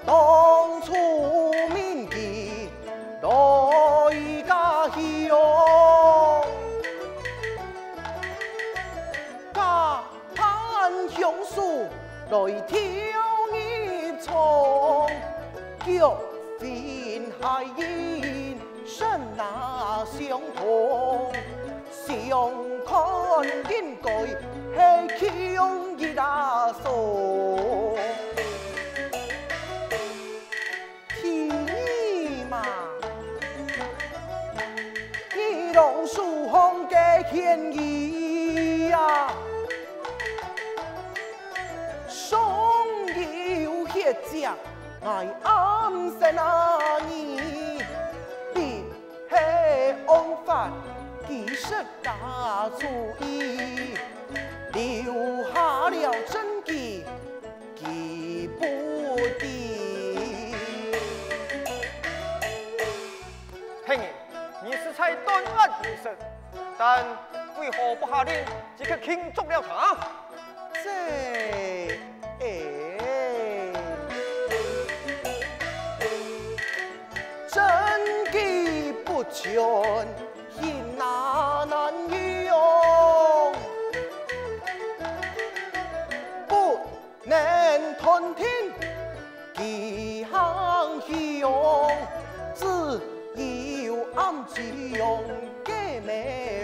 当初铭记来家乡，家畔乡树来挑一丛，脚fin海印身那相同，相看应该是强一大手。榕树红的天意呀，上有血家爱暗生那你，别黑安法其实大主意，留下了真迹记不得。兄弟。你是才断案有声，但为何不下令即刻庆祝了他？真机不全，人哪难用，不能吞听其行用，只暗自用假苗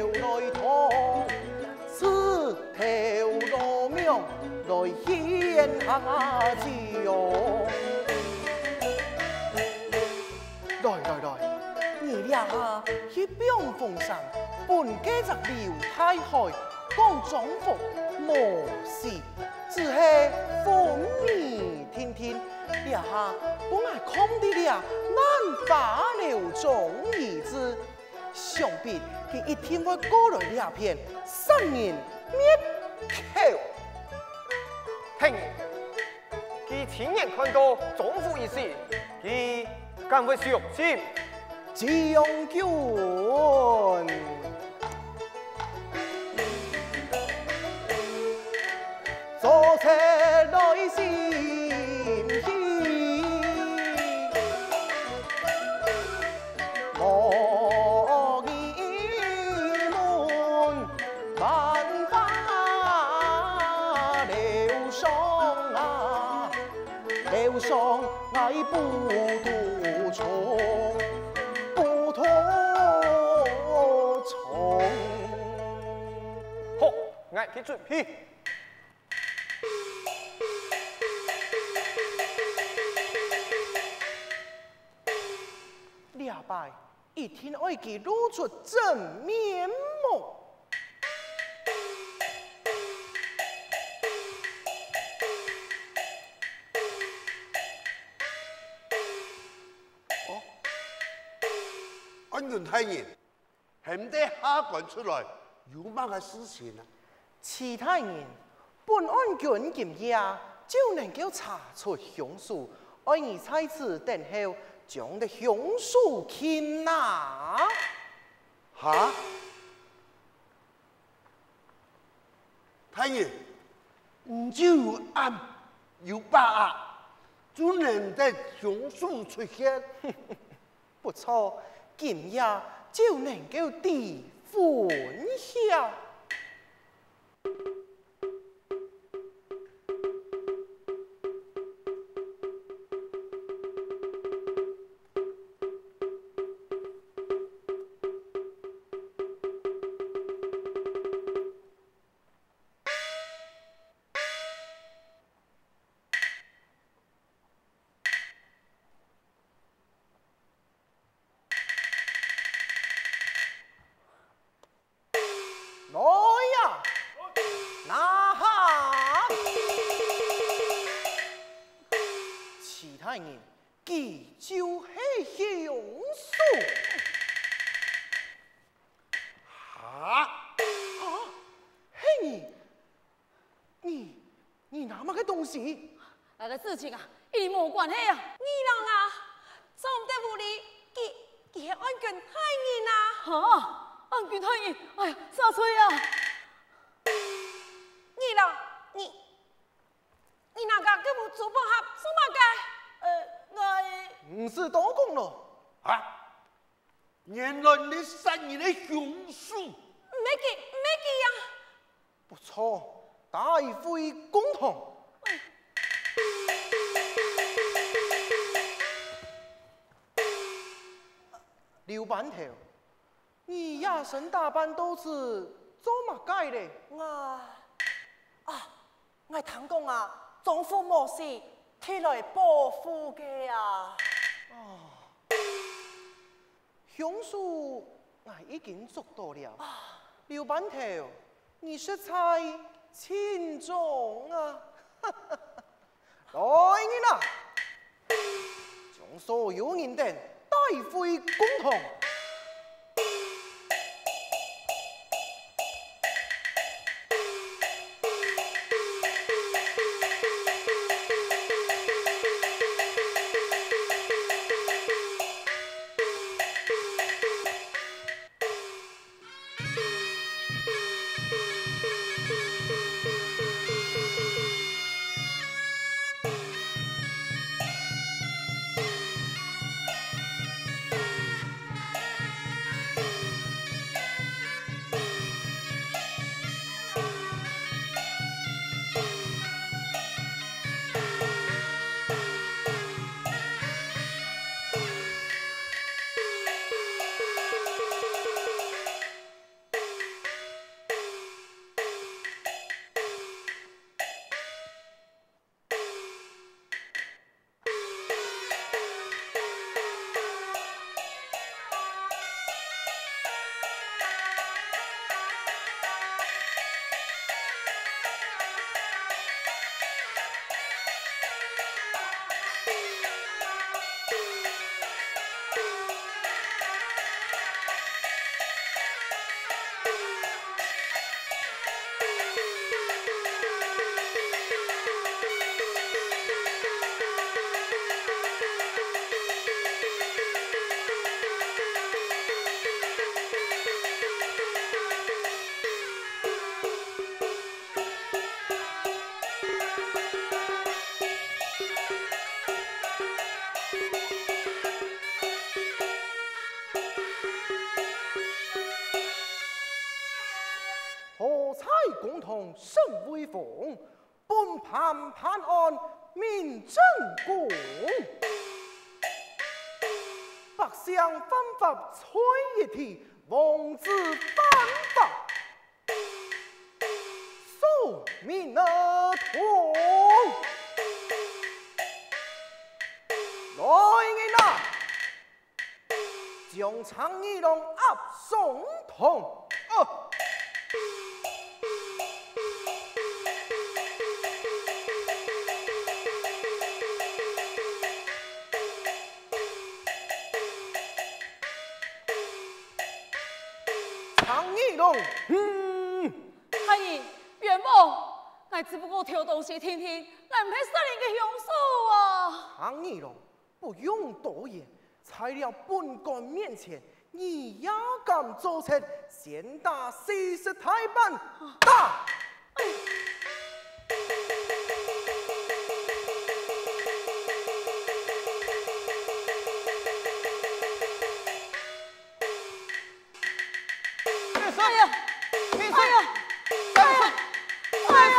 来通，此条路命来显下之用。来，你俩去表奉上，本家着刘太海讲庄服无事，只是风雨天天。俩本来看的俩难法了中意之，想必他一天会过来俩片3人灭口。听，他亲眼看到庄服一事，他敢会相信？将军，做车来时。留上爱不独从，不同从。好，爱去准备。两拜一天爱给露出真面目。安云太爷，现在下官出来有乜嘅事情啊？其他人本案卷检验就能够查出凶手，而你在此等候，将的凶手擒拿。哈？太爷，唔就有暗有把握，就能在凶手出现。不错。今夜就能够地分晓。来呀，拿下！其他人记就是凶手。嘿，你拿么个东西？那个事情啊，与你无关系啊！你人啊，总在屋里，他安全害人啊！哈！安全害人，哎呀，啥吹啊！你啦，你那个叫我做饭盒，什么个？唔是多讲咯。啊！原来你杀人的凶手，唔要记啊！不错，大会公堂。刘板头，你呀身打扮都是做乜解嘞？我听讲啊，丈夫冇事，替来保护嘅啊。凶手我已经捉到了。刘板头，你实在轻重啊！来人啦，将所有人等带回公堂。共同审威风，本判判案民正公，百姓犯法吹一题，王子犯法受民而痛。来人呐，将常义龙押送堂。常义龙，太医，元宝，我只不过偷东西听听，俺唔系杀人嘅凶手啊！常义龙，不用多言，在了本官面前，你也敢做出先打40台板打！哎呀！哎呀！哎呀！哎呀！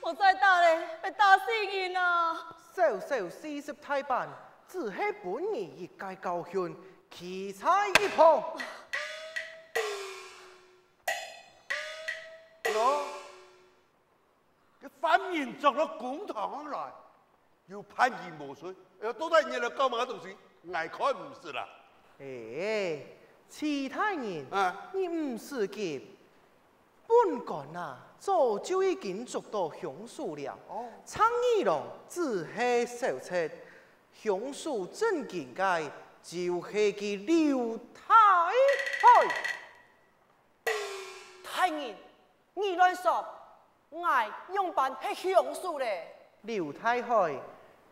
我再打嘞，被打死人啊！少少40台板，只是本人一介高兴，奇才一旁。喏，这反面作到公堂来，又判刑无罪，都在你来搞嘛东西，爱看唔是啦。其他人，啊，你唔是急，本官啊，早就已经捉到凶手了。常义龙只是小测，凶手真应该就是佢刘太海。太人，你乱说，我用办系凶手嘞。刘太海，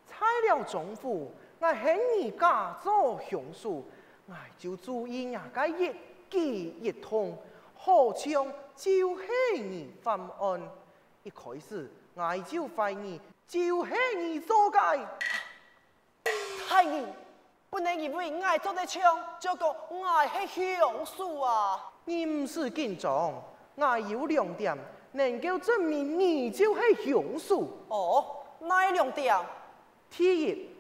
拆了总府，我恨你假做凶手，我就注意呀个一记一通，好像就是你犯案。一开始我就怀疑就是你所该。太爷，不能以为我做得枪，就讲我是凶手啊！你唔是紧张，我有2点能够证明你就是凶手。哦，哪2点？第一，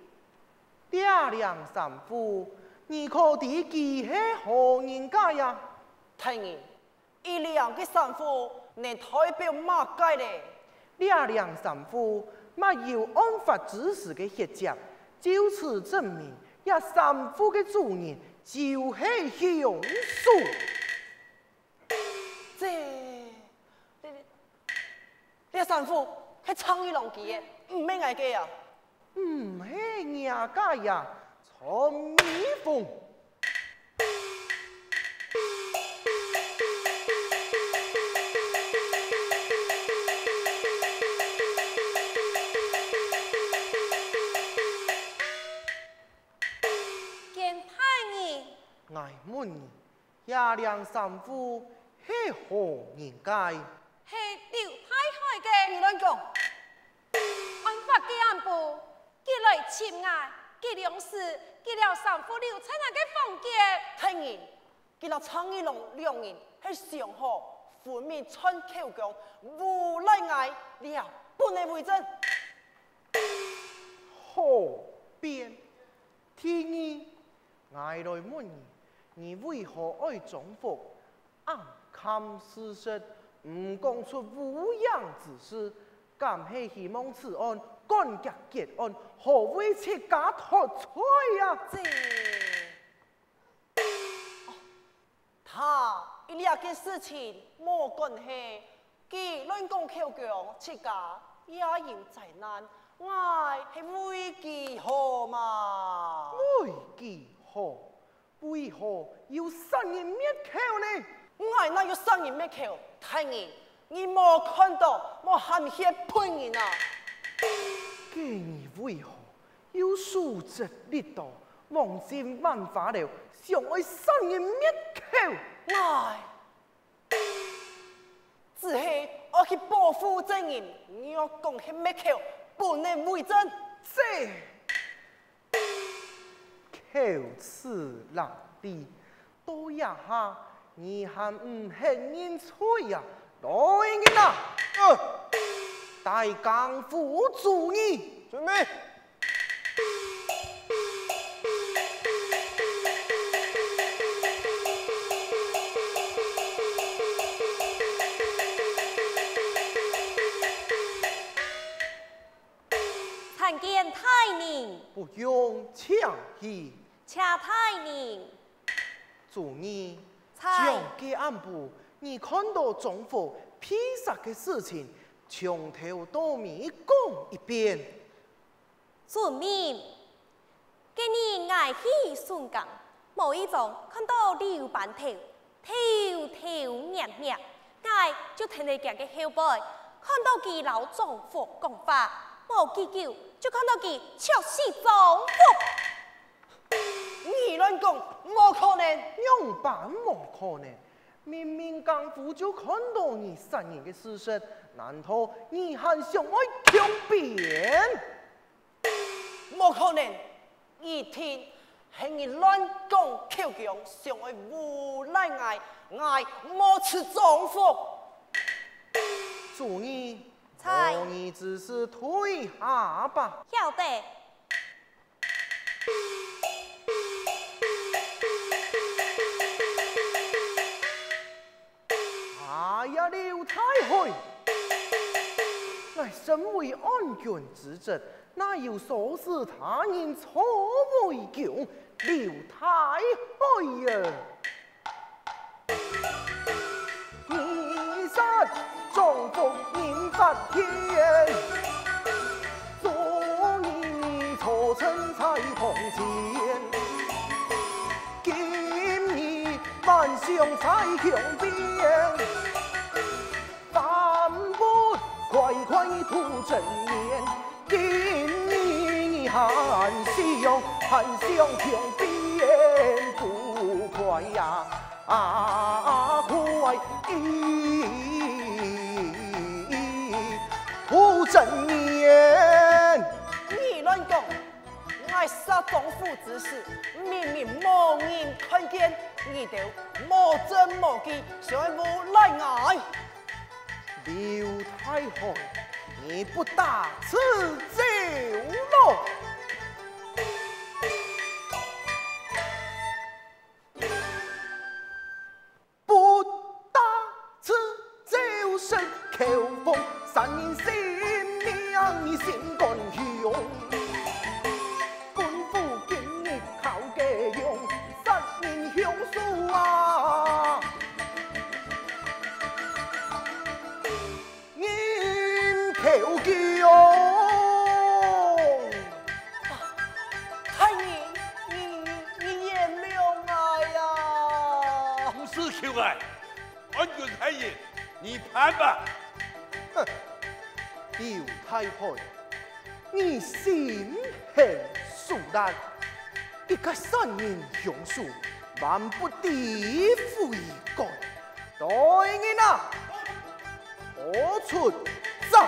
爹娘三夫，你可知其是何人家呀？太爷，一两个三夫能代表马街嘞？爹娘三夫没有按法指示的协助，就此证明，也三夫的主人就是凶手。这三夫是苍衣郎记的，唔免挨记啊！唔是伢家呀，陈蜜蜂。我问你，爷娘三夫是何人家？是刘太海的。你乱讲！按法的安部，佢来侵害，佢两时，佢了三夫刘在那个房间。太爷，佢那苍衣郎2人是上好，分明穿口讲，无赖爱了，不能为真。何变？第二，我来问你。你为何爱中伏？暗看事实，唔讲出无样之事，敢是希望此案干结结案，何为切家脱罪呀？他一两件事情莫关系，佢乱讲口讲，切家也有灾难，我是为佢好嘛？为佢好。为何要杀人灭口呢？我哪有杀人灭口？太爷，你莫看到我含血喷人啊！你为何要素质力道，忘尽万法了，想爱杀人灭口？我只是我去保护真人，你要讲起灭口，不能为真。这。口齿伶俐，多一下你还唔肯认错呀？来人呐！大江府主意，准备。参见太宁。不用抢戏。恰太宁。主意。猜。蒋介安部，你看到中府披萨的事情，从头到尾讲一遍。遵命。今年爱喜顺港，某一种看到刘半头，头热热，爱就听你讲嘅后背，看到佢老丈夫讲法，冇几久就看到佢确实丈夫。你乱讲，冇可能，样板冇可能。明明江府就看到你杀人的事实，难道你还想爱强辩？冇可能，一天係你亂講口講，想愛無賴愛冇吃丈夫。主意，猜你只是退下吧。晓得。哎呀，刘太尉，乃身为安郡之侄，哪有唆使他人错为强？刘太尉呀，你杀丈夫人发天，昨日错称在堂前，今日万象在墙边。快快吐真言，今日寒香强边。言不快呀，快不正言。你乱讲！我杀总府之事，明明无人看见，你就无证无据，想无来挨。刘太后，你不打此走喽？不打此走神口风，三人心命你心肝雄。本府今日靠家用，三人凶数啊！口叫太爷，你原谅我呀！不是求爱，安君太爷，你判吧。哼，刘太后，你心狠手辣，一个三人凶数，万不地悔改。大人啊，我出走。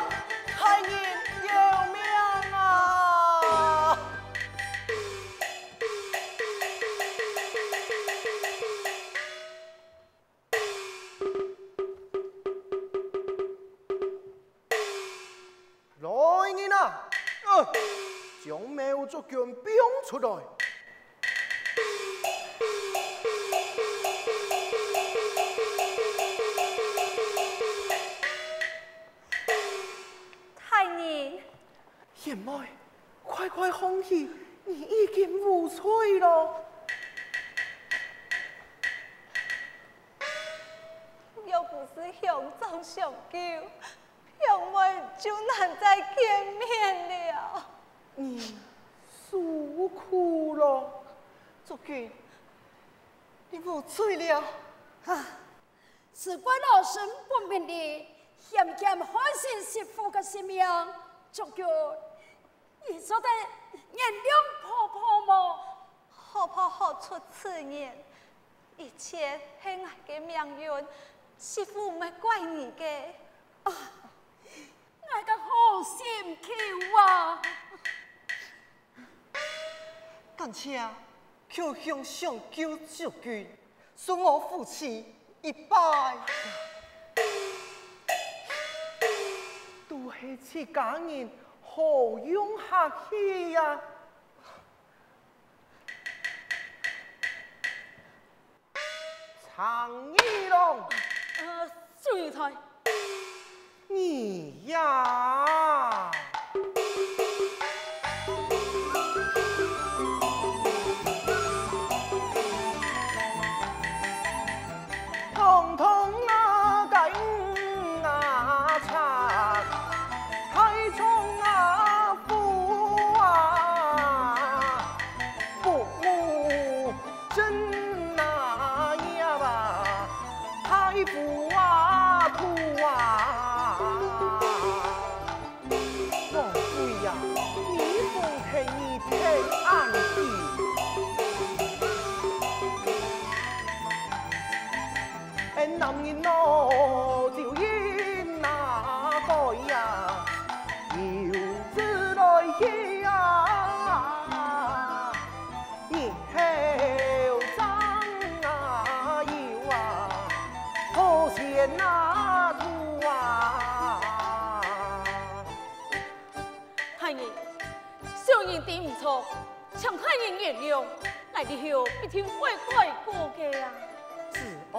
太爷救命啊！来人啊！将苗族军兵出来！贤妹，快快放弃，你已经无罪了。要不是乡长相救，兄妹就难再见面了。你诉苦了，族君，你无罪了。啊！事关老身不明的，险险害死媳妇的性命，族君，你说的原谅婆婆吗？婆婆何出此言？一切是我的命运，媳妇唔系怪你嘅。啊！我个好心求啊！感谢求向上救族君，送我父亲一拜。都是自家人，何用客气呀？常义龙，水台，你呀，通通啊该啊唱，海中啊富啊，父母真那呀吧，海富啊土啊，王贵呀，你奉陪你平安的。男人咯就应那个呀，由自来起呀，以后长啊有啊，好钱那土啊。太爷，小人对唔错，请太爷原谅，我以后必定会改过嘅啊。自爱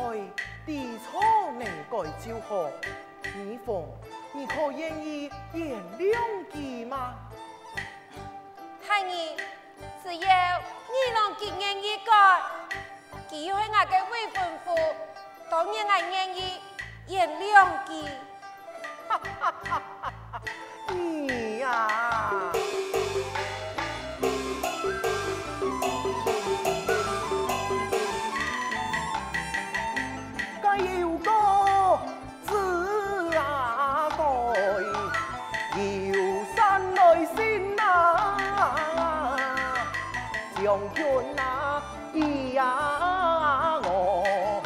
地错能改就好，你凤，你可愿意原谅佢吗？太儿，只要你能结愿意改，佢要系我嘅未婚夫，当然我愿意原谅佢。你呀、该有个字啊改，有山来先啊，将叫本啊，咿呀我，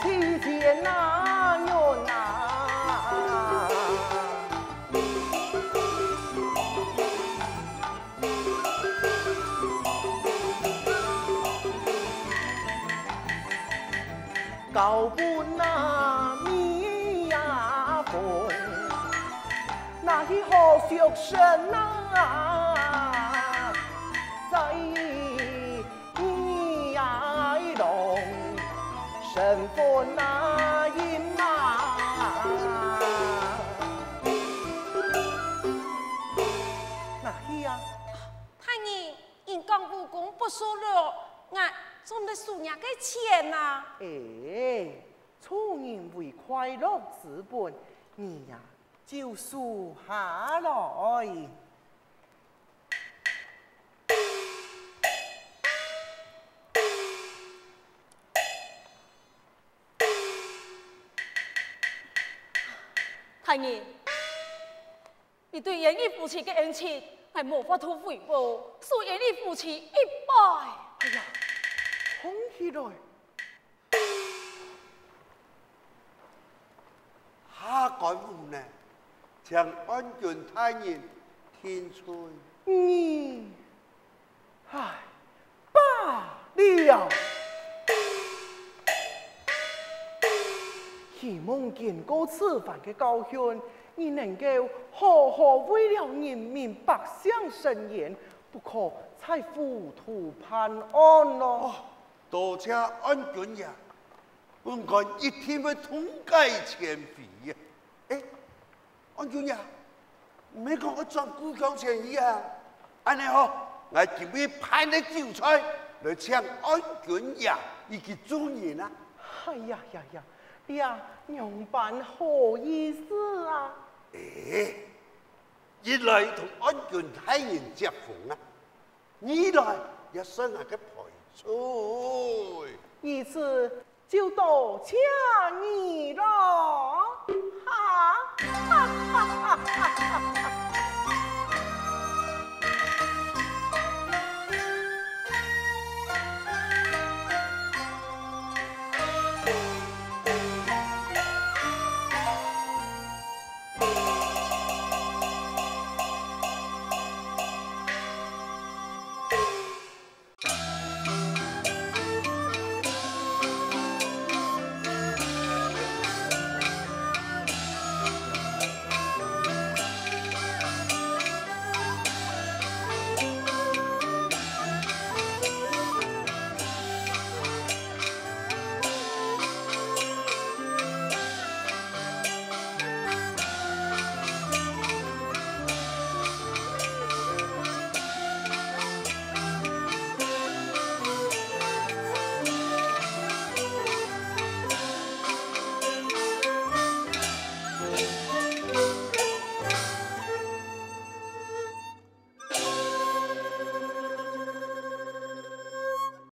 妻前那娘啊，高本那米呀风，那是何学生啊？在你呀龙，身份那隐瞒。那是呀，太爷，人讲武功不输了，俺总得输人家钱呐。哎，处人为快乐之本，你呀就输下来。太爷，你对严义夫妻的恩情，我无法度回报，恕严义夫妻100。哎呀，红起来！下官无奈，将安郡太人天催。你，唉，罢了。希望见过此番的教训，你能够好好为了人民百姓伸言，不可再糊涂判案咯。多谢安郡爷，本官一定会痛改前非呀。哎，安郡爷，唔係講我裝故鄉情義啊！安尼好，我準備派你酒菜來請安郡爺以及眾人啊！哎呀呀呀！呀，娘办好意思啊！哎，一來同安郡太人接風啊，二來也生下個陪菜。一次就多謝你咯，哈哈哈哈哈！